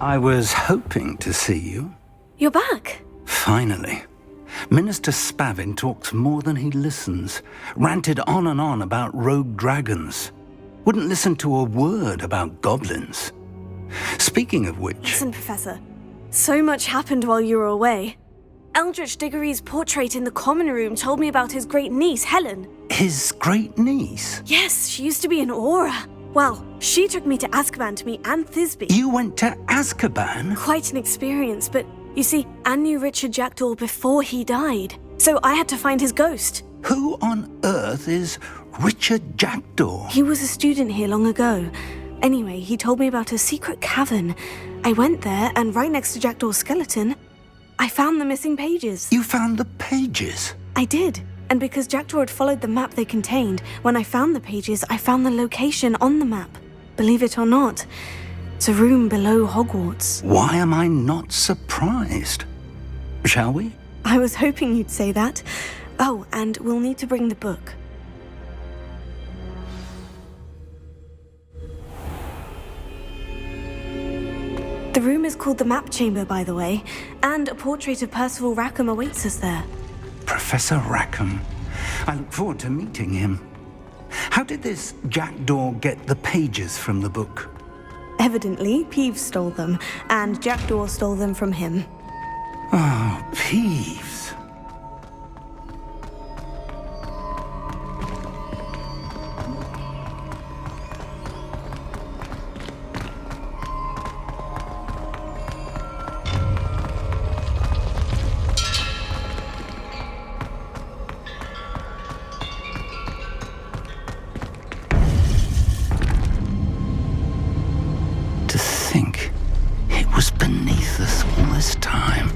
I was hoping to see you. You're back. Finally. Minister Spavin talks more than he listens. Ranted on and on about rogue dragons. Wouldn't listen to a word about goblins. Speaking of which... Listen, Professor. So much happened while you were away. Eldritch Diggory's portrait in the common room told me about his great niece, Helen. His great niece? Yes, she used to be an Auror. Well, she took me to Azkaban to meet Anne Thisbe. You went to Azkaban? Quite an experience, but you see, Anne knew Richard Jackdaw before he died, so I had to find his ghost. Who on earth is Richard Jackdaw? He was a student here long ago. Anyway, he told me about a secret cavern. I went there, and right next to Jackdaw's skeleton, I found the missing pages. You found the pages? I did. And because Jackdaw had followed the map they contained, when I found the pages, I found the location on the map. Believe it or not, it's a room below Hogwarts. Why am I not surprised? Shall we? I was hoping you'd say that. Oh, and we'll need to bring the book. The room is called the Map Chamber, by the way, and a portrait of Percival Rackham awaits us there. Professor Rackham. I look forward to meeting him. How did this Jackdaw get the pages from the book? Evidently, Peeves stole them, and Jackdaw stole them from him. Oh, Peeves. To think it was beneath us all this time.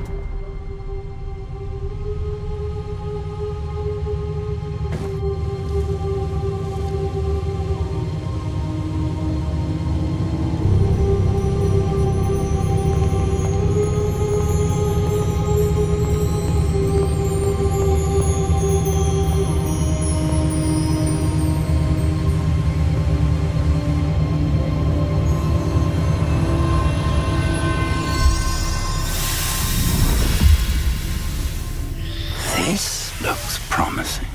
This looks promising.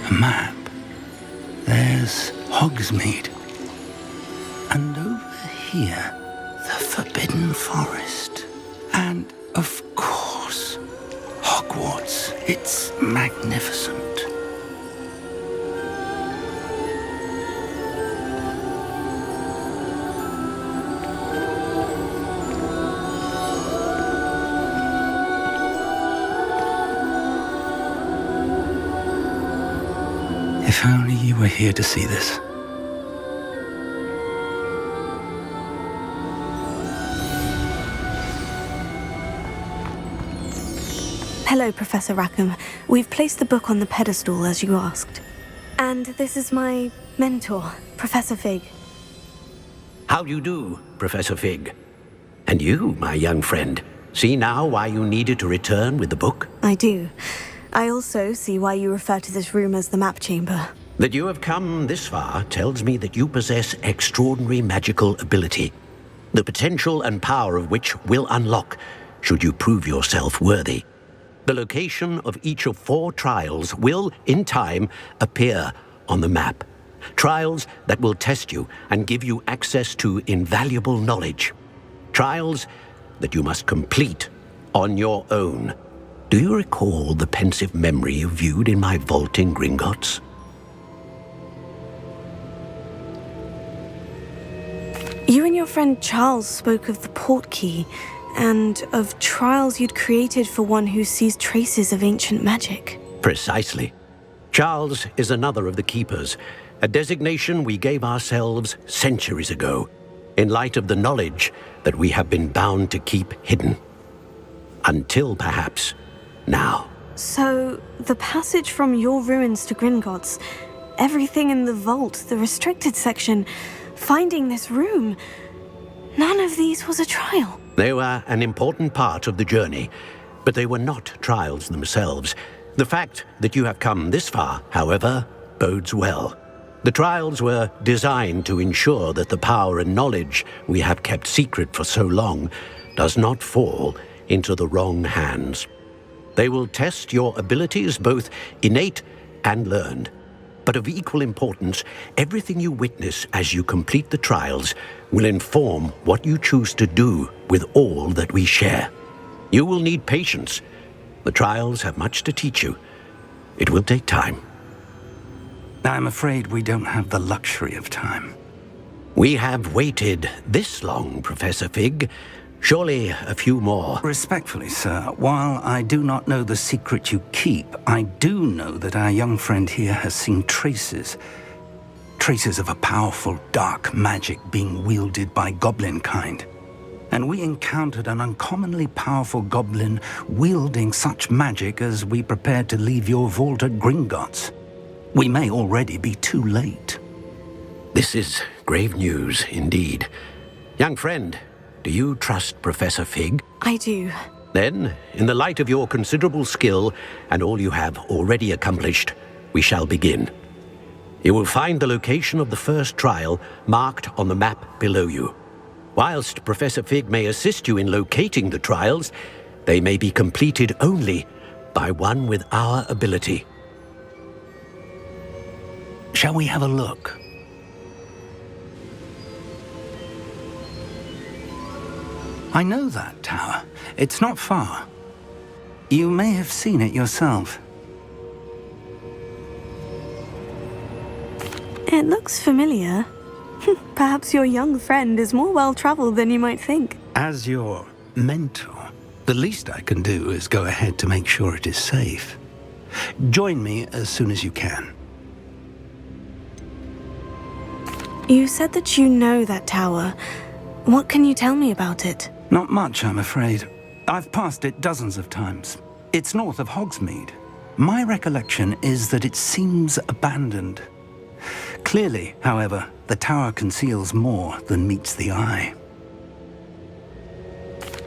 A map. There's Hogsmeade. And over here, the Forbidden Forest. And, of course, Hogwarts. It's magnificent. If only you were here to see this. Hello, Professor Rackham. We've placed the book on the pedestal as you asked. And this is my mentor, Professor Fig. How do you do, Professor Fig? And you, my young friend, see now why you needed to return with the book? I do. I also see why you refer to this room as the Map Chamber. That you have come this far tells me that you possess extraordinary magical ability, the potential and power of which will unlock should you prove yourself worthy. The location of each of 4 trials will, in time, appear on the map. Trials that will test you and give you access to invaluable knowledge. Trials that you must complete on your own. Do you recall the pensive memory you viewed in my vault in Gringotts? You and your friend Charles spoke of the portkey, and of trials you'd created for one who sees traces of ancient magic. Precisely. Charles is another of the Keepers, a designation we gave ourselves centuries ago. in light of the knowledge that we have been bound to keep hidden. Until perhaps now. So, the passage from your ruins to Gringotts, everything in the vault, the restricted section, finding this room, none of these was a trial. They were an important part of the journey, but they were not trials themselves. The fact that you have come this far, however, bodes well. The trials were designed to ensure that the power and knowledge we have kept secret for so long does not fall into the wrong hands. They will test your abilities, both innate and learned. But of equal importance, everything you witness as you complete the trials will inform what you choose to do with all that we share. You will need patience. The trials have much to teach you. It will take time. I'm afraid we don't have the luxury of time. We have waited this long, Professor Fig. Surely a few more. Respectfully, sir, while I do not know the secret you keep, I do know that our young friend here has seen traces of a powerful dark magic being wielded by goblin kind. And we encountered an uncommonly powerful goblin wielding such magic as we prepared to leave your vault at Gringotts. We may already be too late. This is grave news indeed. Young friend, do you trust Professor Fig? I do. Then, in the light of your considerable skill and all you have already accomplished, we shall begin. You will find the location of the first trial marked on the map below you. Whilst Professor Fig may assist you in locating the trials, they may be completed only by one with our ability. Shall we have a look? I know that tower. It's not far. You may have seen it yourself. It looks familiar. Perhaps your young friend is more well-traveled than you might think. As your mentor, the least I can do is go ahead to make sure it is safe. Join me as soon as you can. You said that you know that tower. What can you tell me about it? Not much, I'm afraid. I've passed it dozens of times. It's north of Hogsmeade. My recollection is that it seems abandoned. Clearly, however, the tower conceals more than meets the eye.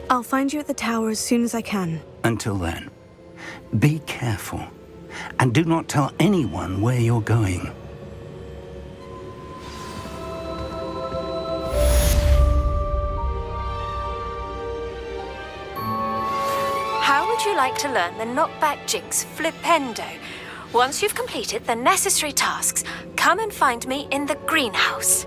I'll find you at the tower as soon as I can. Until then, be careful, and do not tell anyone where you're going. How would you like to learn the knockback jinx flipendo? Once you've completed the necessary tasks, come and find me in the greenhouse.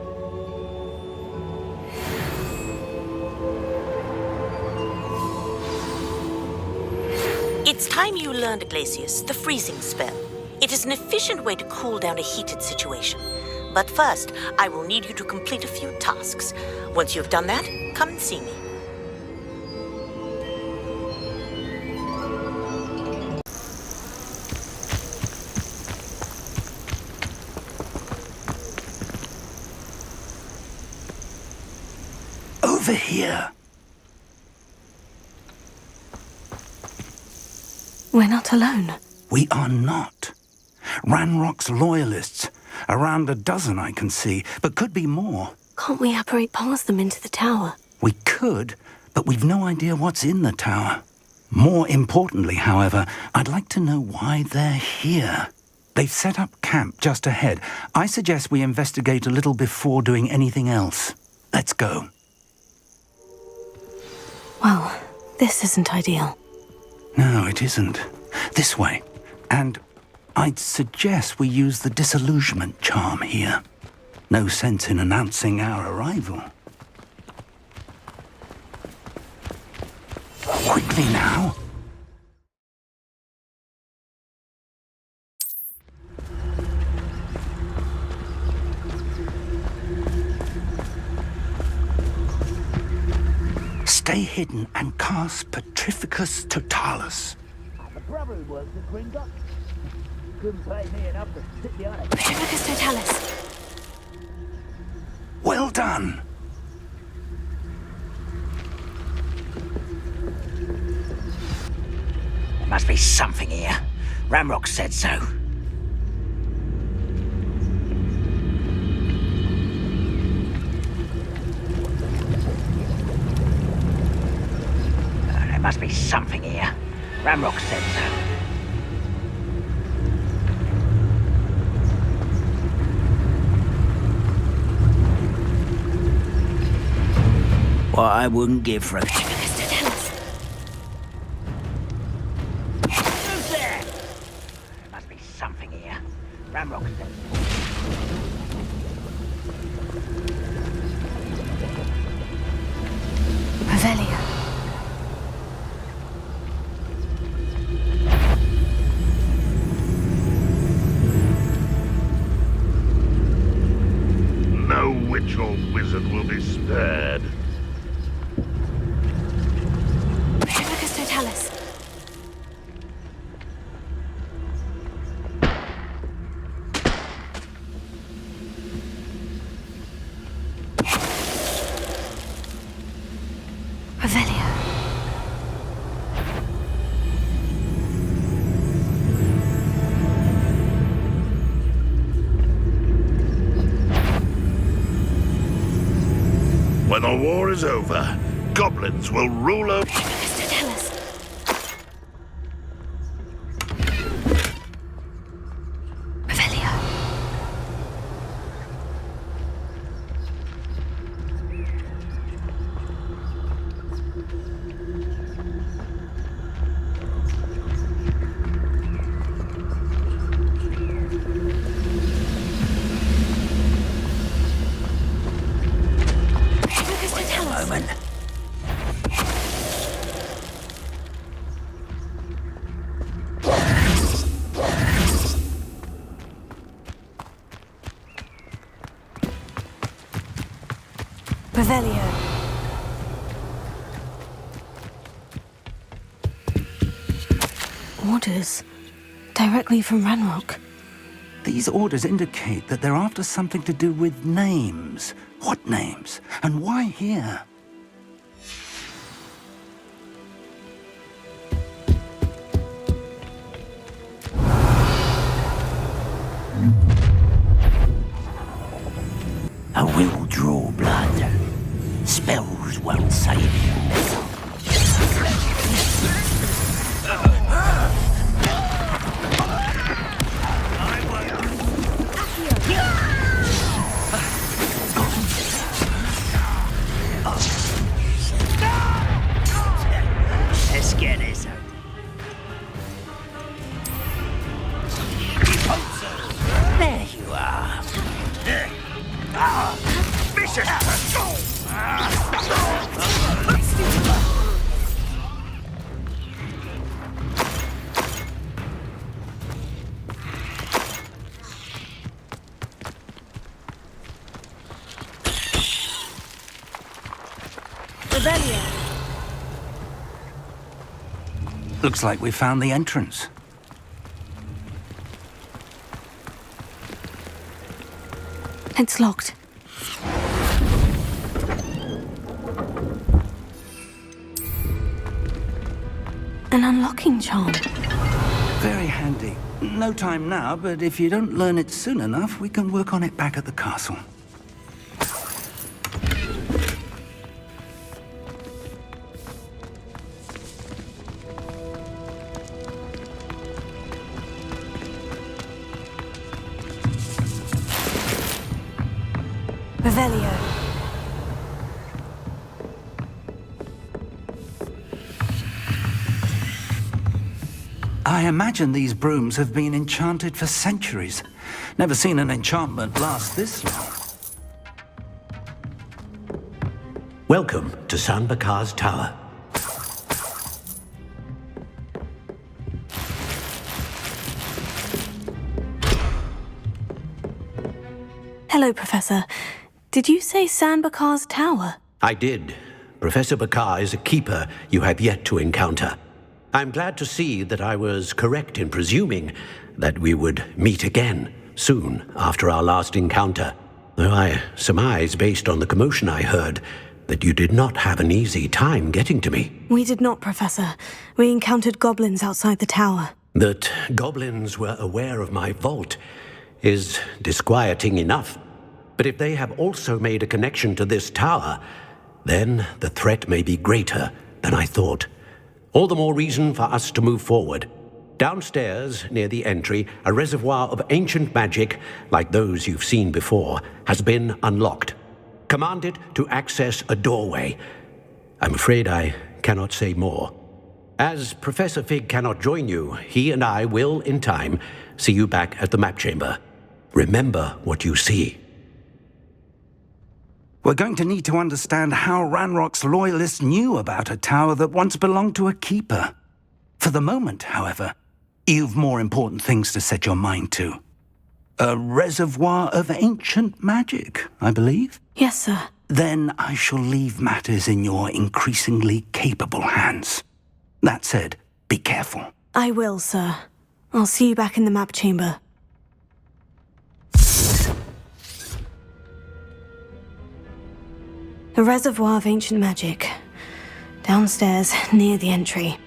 It's time you learned, Glacius, the freezing spell. It is an efficient way to cool down a heated situation. But first, I will need you to complete a few tasks. Once you've done that, come and see me. Over here. We're not alone. We are not. Ranrock's loyalists. Around a dozen I can see, but could be more. Can't we apparate past them into the tower? We could, but we've no idea what's in the tower. More importantly, however, I'd like to know why they're here. They've set up camp just ahead. I suggest we investigate a little before doing anything else. Let's go. Well, this isn't ideal. No, it isn't. This way. And I'd suggest we use the disillusionment charm here. No sense in announcing our arrival. Quickly now. Stay hidden and cast Petrificus Totalis. My brother who works at Gringotts. Couldn't pay me enough to sit behind a Petrificus Totalis. Well done. must be something here. Ramrock said so. There must be something here. Ramrock said so. What I wouldn't give for a... Something here. Ramrock said. Revelio. No witch or wizard will be spared. Primicus Totalis. Revelio. When the war is over, goblins will rule over... Primicus Totalis. Revelio. Primicus Totalis. Moment. Revelio. Orders. Directly from Ranrock. These orders indicate that they're after something to do with names. What names? And why here? I will draw blood. Spells won't save you. Let's get this over. There you are. Mission! Revelio. Looks like we found the entrance. It's locked. An unlocking charm. Very handy. No time now, but if you don't learn it soon enough, we can work on it back at the castle. Revelio. I imagine these brooms have been enchanted for centuries. Never seen an enchantment last this long. Welcome to San Bakar's Tower. Hello, Professor. Did you say San Bakar's Tower? I did. Professor Bakar is a keeper you have yet to encounter. I'm glad to see that I was correct in presuming that we would meet again soon after our last encounter. Though I surmise, based on the commotion I heard, that you did not have an easy time getting to me. We did not, Professor. We encountered goblins outside the tower. That goblins were aware of my vault is disquieting enough. But if they have also made a connection to this tower, then the threat may be greater than I thought. All the more reason for us to move forward. Downstairs, near the entry, a reservoir of ancient magic, like those you've seen before, has been unlocked. Command it to access a doorway. I'm afraid I cannot say more. As Professor Fig cannot join you, he and I will, in time, see you back at the map chamber. Remember what you see. We're going to need to understand how Ranrock's loyalists knew about a tower that once belonged to a keeper. For the moment, however, you've more important things to set your mind to. A reservoir of ancient magic, I believe? Yes, sir. Then I shall leave matters in your increasingly capable hands. That said, be careful. I will, sir. I'll see you back in the map chamber. A reservoir of ancient magic. Downstairs, near the entry.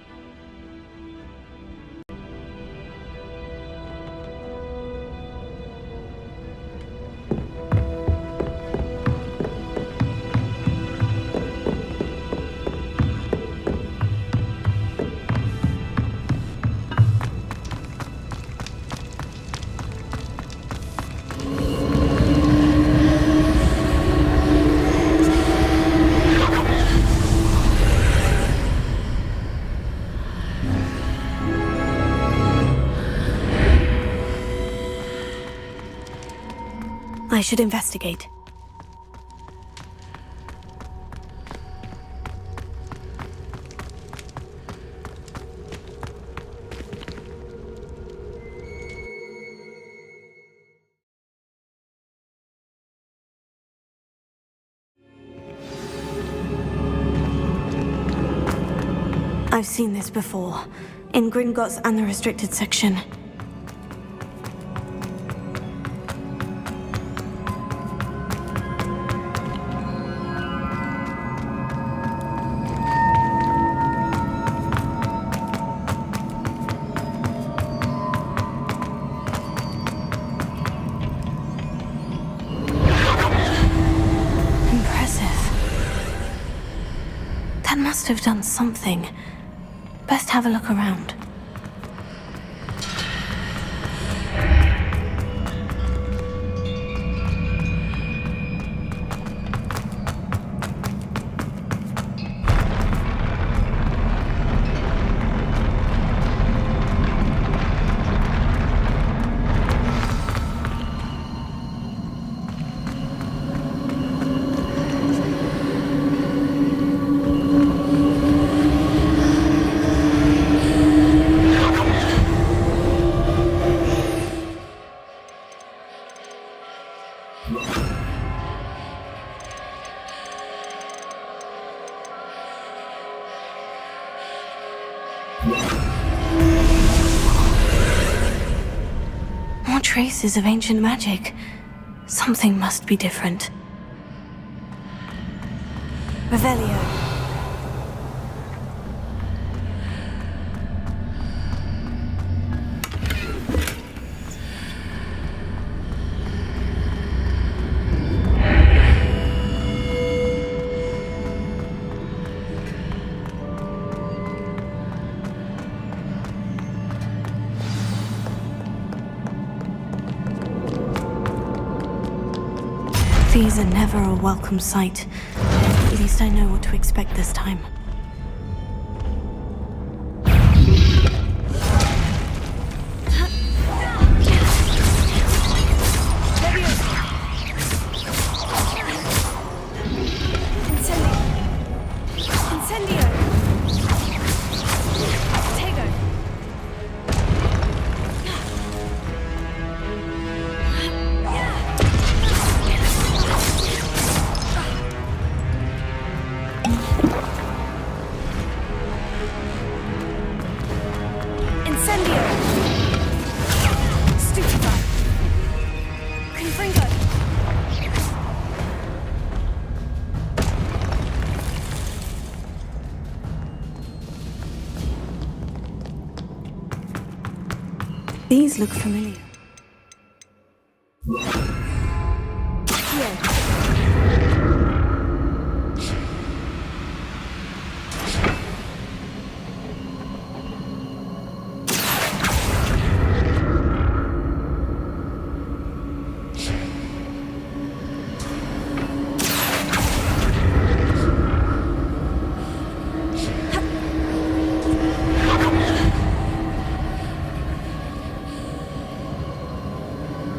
I should investigate. I've seen this before, in Gringotts and the restricted section. Must have done something. Best have a look around. More traces of ancient magic. Something must be different. Revelio. These are never a welcome sight. At least I know what to expect this time. These look familiar.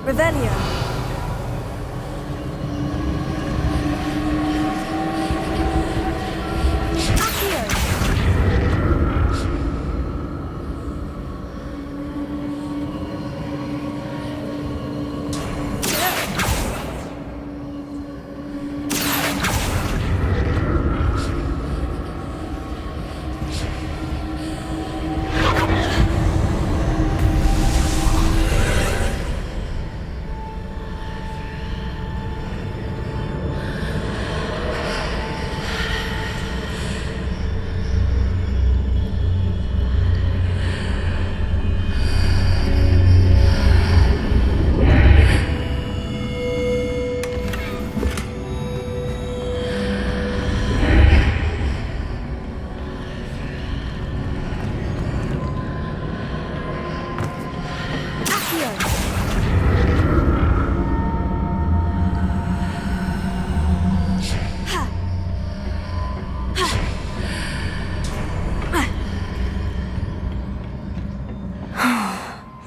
Revelio.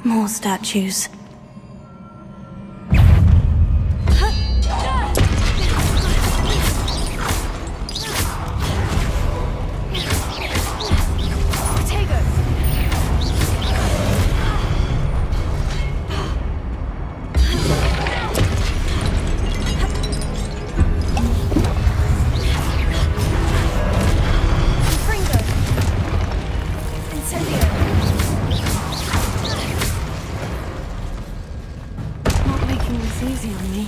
More statues. Easy on me.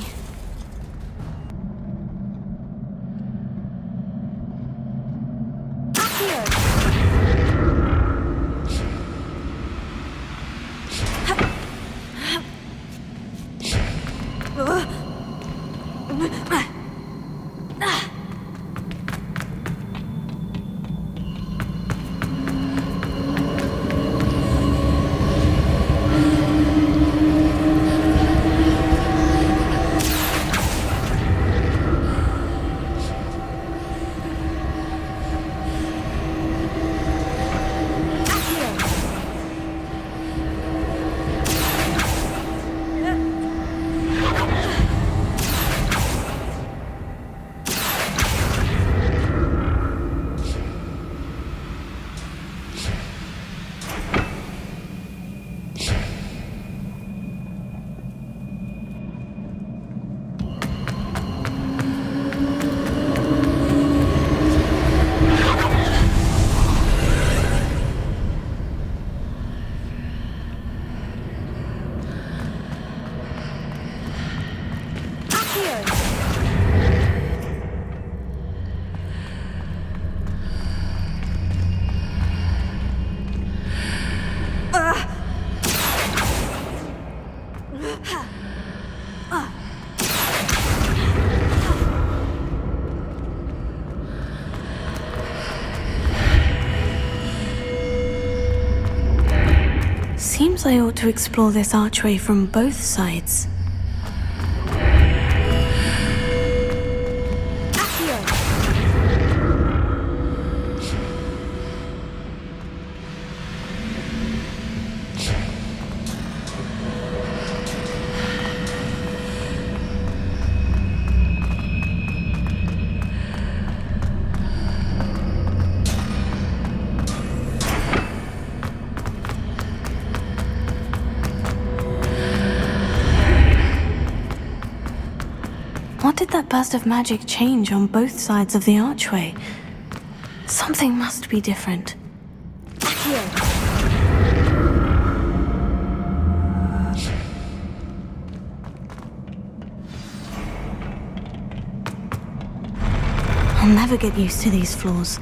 Seems I ought to explore this archway from both sides. What did that burst of magic change on both sides of the archway? Something must be different. I'll never get used to these floors.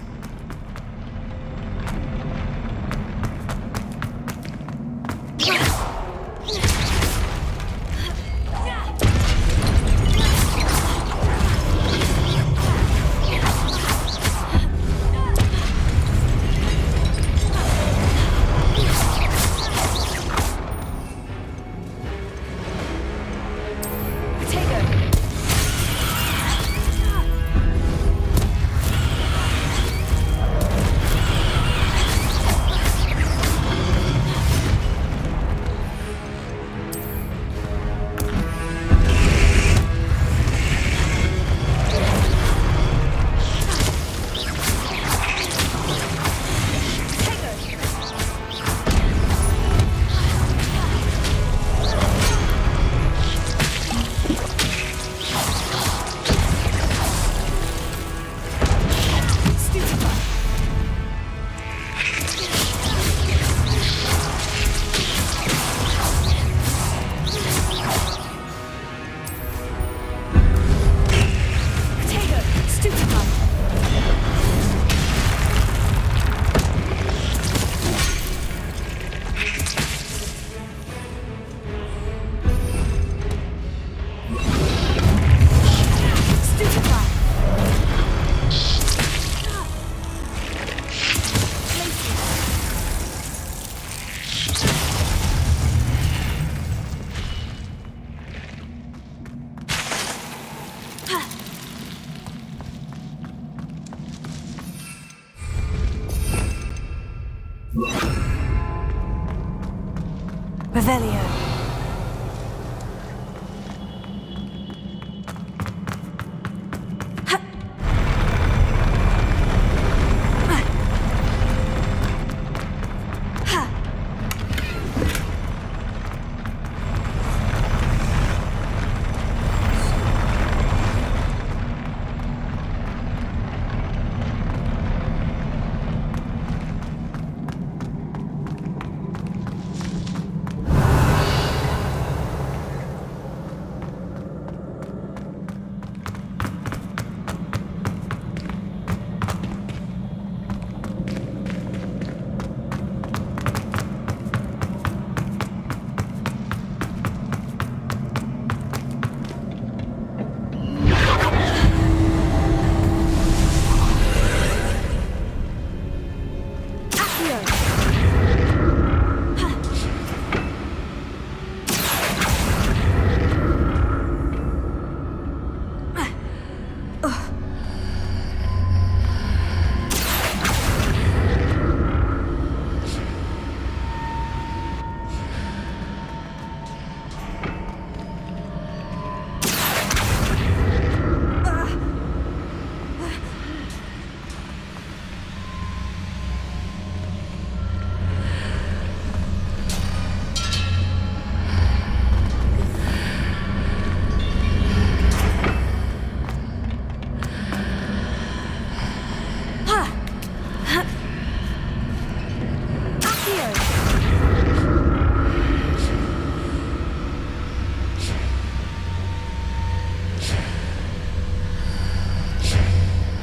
Revelio.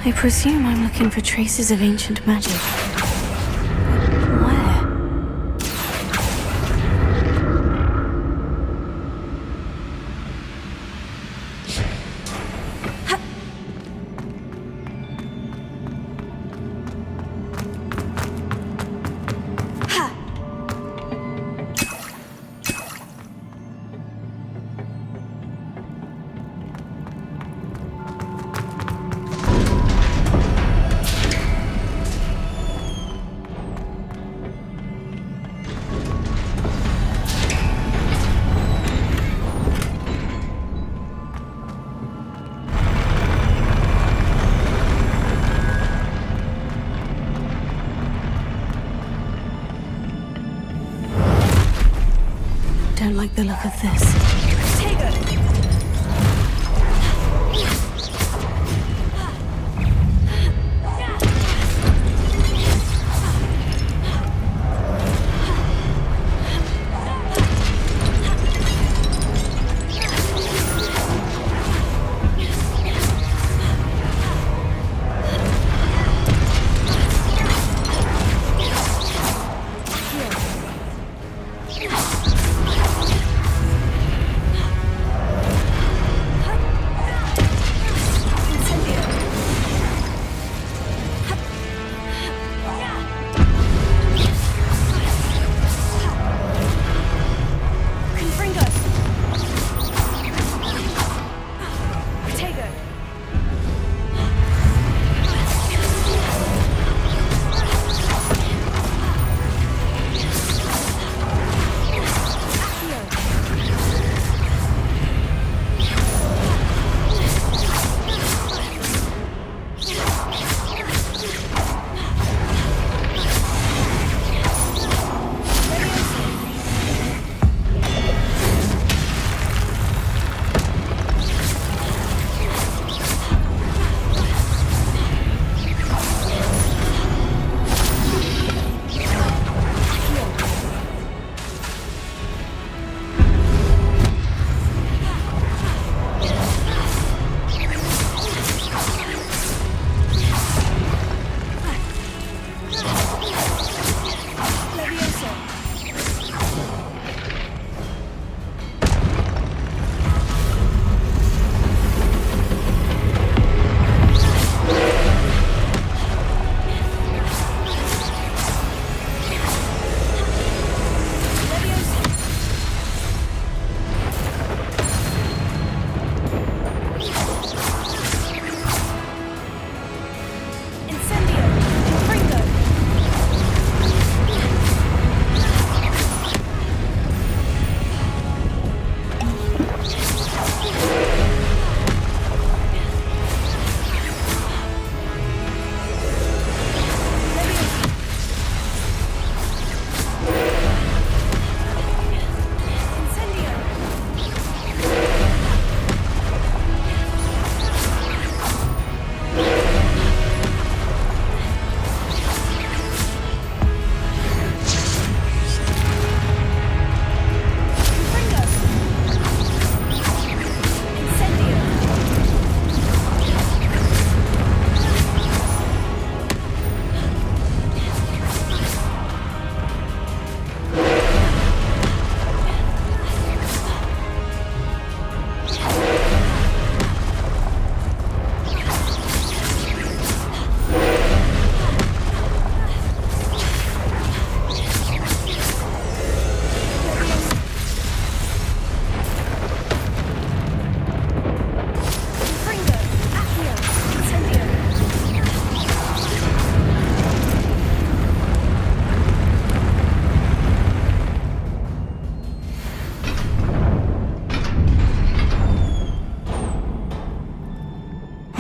I presume I'm looking for traces of ancient magic. Where? Don't like the look of this.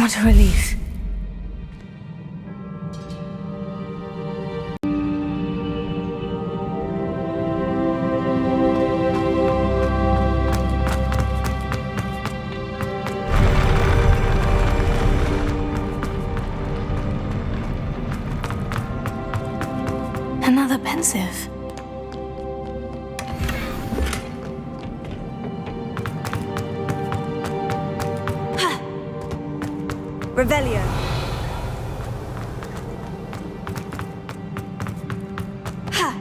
What a relief. Another pensive. Ha! Revelio. Ha!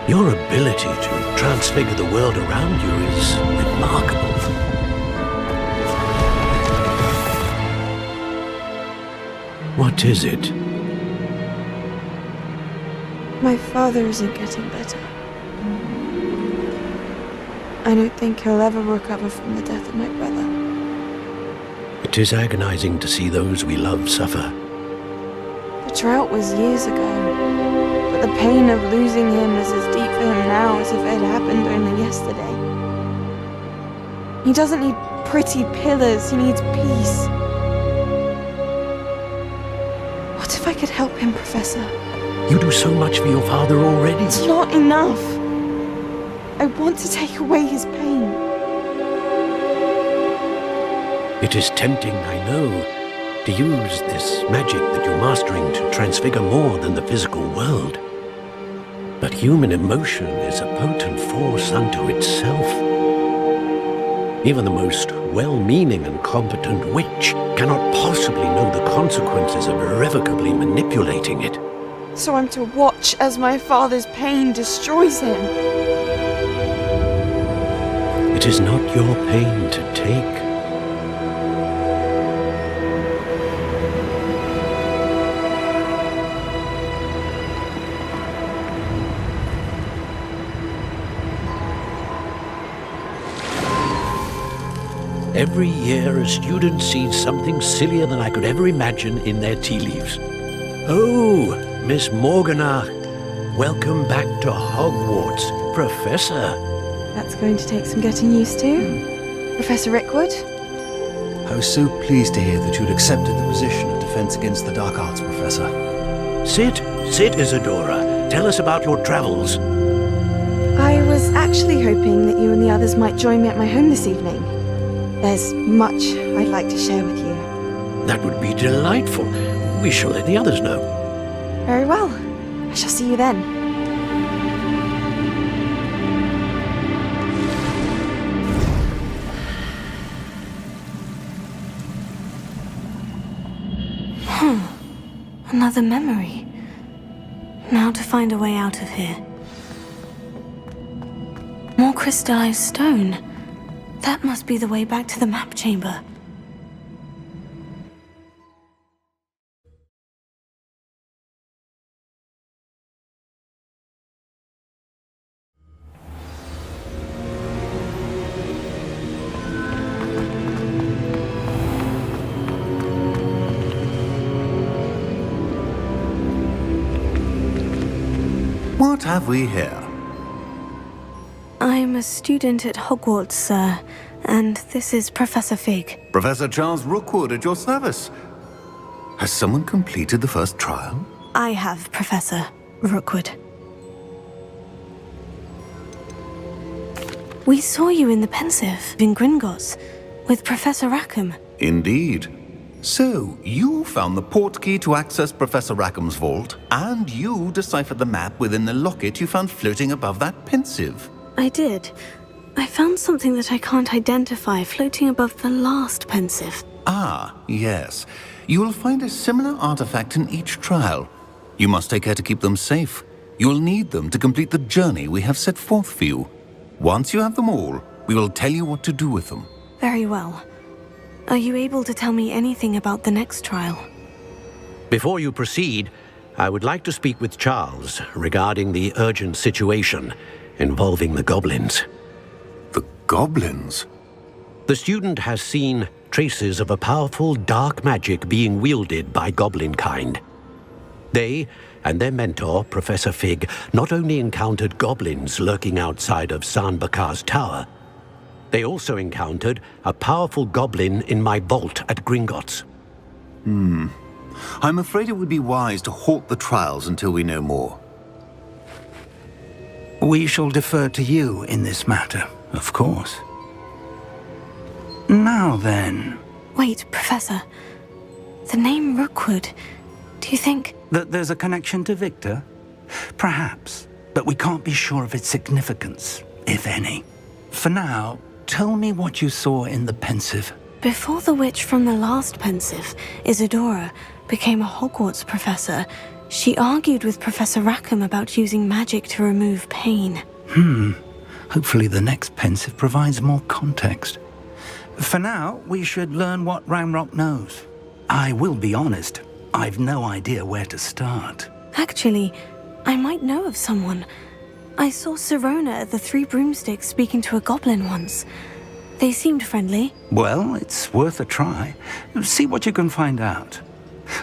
Your ability to transfigure the world around you is remarkable. What is it? My father isn't getting better. I don't think he'll ever recover from the death of my brother. It is agonizing to see those we love suffer. The drought was years ago, but the pain of losing him is as deep for him now as if it had happened only yesterday. He doesn't need pretty pillars, he needs peace. What if I could help him, Professor? You do so much for your father already. It's not enough. I want to take away his pain. It is tempting, I know, to use this magic that you're mastering to transfigure more than the physical world. But human emotion is a potent force unto itself. Even the most well-meaning and competent witch cannot possibly know the consequences of irrevocably manipulating it. So I'm to watch as my father's pain destroys him. It is not your pain to take. Every year, a student sees something sillier than I could ever imagine in their tea leaves. Oh, Miss Morganach, welcome back to Hogwarts, Professor. That's going to take some getting used to. Professor Rickwood? I was so pleased to hear that you'd accepted the position of Defense Against the Dark Arts, Professor. Sit, Isadora. Tell us about your travels. I was actually hoping that you and the others might join me at my home this evening. There's much I'd like to share with you. That would be delightful. We shall let the others know. Very well. I shall see you then. Another memory. Now to find a way out of here. More crystallized stone. That must be the way back to the map chamber. What have we here? I'm a student at Hogwarts, sir, and this is Professor Fig. Professor Charles Rookwood at your service. Has someone completed the first trial? I have, Professor Rookwood. We saw you in the Pensive in Gringotts with Professor Rackham. Indeed. So, you found the portkey to access Professor Rackham's vault, and you deciphered the map within the locket you found floating above that Pensive. I did. I found something that I can't identify floating above the last pensive. Ah, yes. You will find a similar artifact in each trial. You must take care to keep them safe. You will need them to complete the journey we have set forth for you. Once you have them all, we will tell you what to do with them. Very well. Are you able to tell me anything about the next trial? Before you proceed, I would like to speak with Charles regarding the urgent situation involving the goblins. The goblins? The student has seen traces of a powerful dark magic being wielded by goblin kind. They and their mentor, Professor Fig, not only encountered goblins lurking outside of Sanbakar's tower, they also encountered a powerful goblin in my vault at Gringotts. I'm afraid it would be wise to halt the trials until we know more. We shall defer to you in this matter, of course. Now then... Wait, Professor. The name Rookwood. Do you think... That there's a connection to Victor? Perhaps, but we can't be sure of its significance, if any. For now, tell me what you saw in the pensive. Before the witch from the last pensive, Isadora, became a Hogwarts professor, she argued with Professor Rackham about using magic to remove pain. Hopefully the next pensive provides more context. For now, we should learn what Ranrock knows. I will be honest, I've no idea where to start. Actually, I might know of someone. I saw Sirona at the Three Broomsticks speaking to a goblin once. They seemed friendly. Well, it's worth a try. See what you can find out.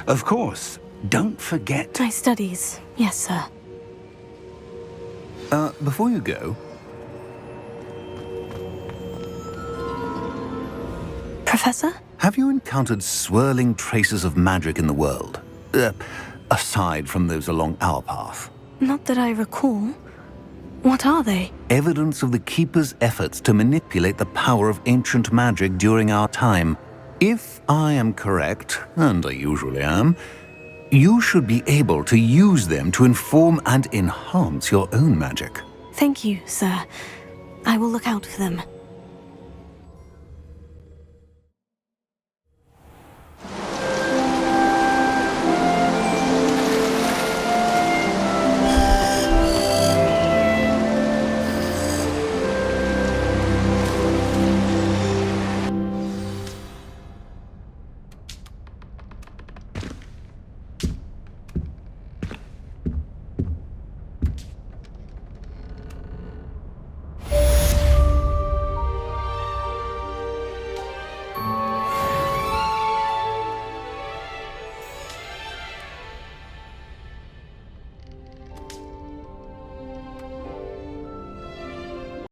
Of course, don't forget... My studies, yes, sir. Before you go... Professor? Have you encountered swirling traces of magic in the world? Aside from those along our path? Not that I recall. What are they? Evidence of the Keeper's efforts to manipulate the power of ancient magic during our time. If I am correct, and I usually am, you should be able to use them to inform and enhance your own magic. Thank you, sir. I will look out for them.